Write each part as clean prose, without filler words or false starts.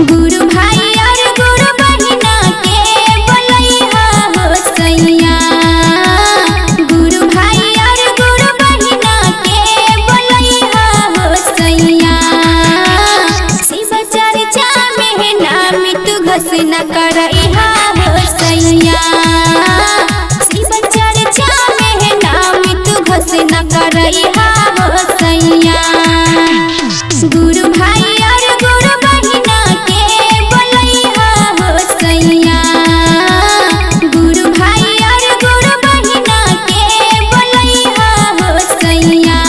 गुरु भाई और गुरु बहिना के बोलैहा हो सैया। गुरु भाई और गुरु बहिना के बोलैहा हो सैया। शिव चर्चा में नाम तू घोषणा करैहा हो सैया। शिव चर्चा में नाम तू घोषणा करैहा हो सैया। गुरु भाई और गुरु बहिना के बोलैहा हो सैया। गुरु भाई और गुरु बहिना के बोलैहा हो सैया।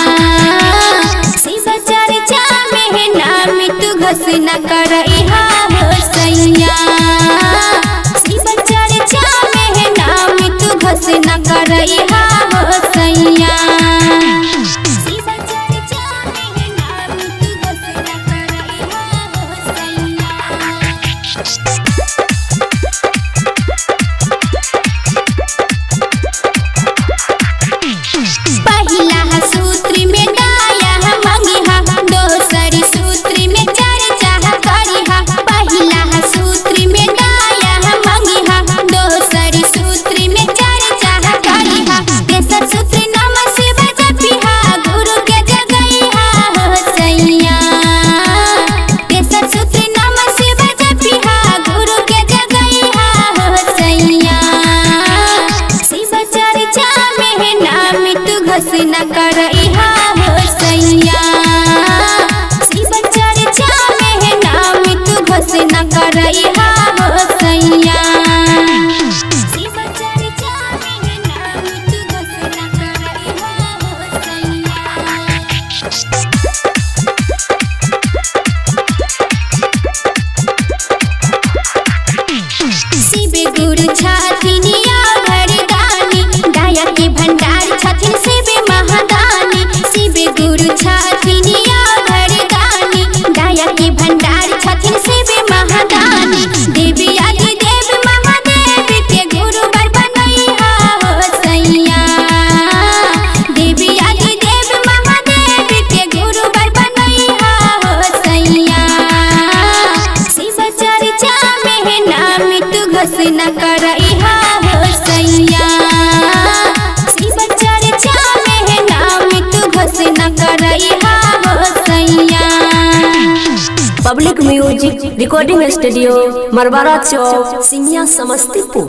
शिव चर्चा में नाम तू घोषणा करैहा हो सैया। शिव चर्चा में नाम तू घोषणा करैहा हो सैया। पहिला सूत्र में गाया मंगिहा, दोसर सूत्र में चर्चा करिहा। पहिला सूत्र में गाया मंगिहा, दोसर सूत्र में चर्चा करिहा। तेसर सूत्र नमः शिव जपिहा, गुरु के जगैहा हो सैया। तेसर सूत्र नमः शिव जपिहा, गुरु के जगैहा हो सैया। शिव चर्चा में नाम तू घोषणा करैहा हो सैया। शिव चर्चा में नाम तू घोषणा करैहा हो सैया। शिव चर्चा में नाम तू घोषणा करैहा हो सैया। शिव गुरु छथिन घरदानी, दया के भंडार छथिन शिव महादानी। शिव गुरु छथिन घरदानी, दया के भंडार छथिन शिव महादानी। देवी आदि देव महादेव के गुरु बर बनैहा हो सैया। देवी आदि देव महादेव के गुरु बर बनैहा हो सैया। शिव चर्चा में नाम तू घोषणा करैहा हो सैया। शिव चर्चा में नाम तू घोषणा करैहा हो सैया। पब्लिक म्यूजिक रिकॉर्डिंग स्टूडियो, मरवारा चौक, सिंघिया, समस्तीपुर।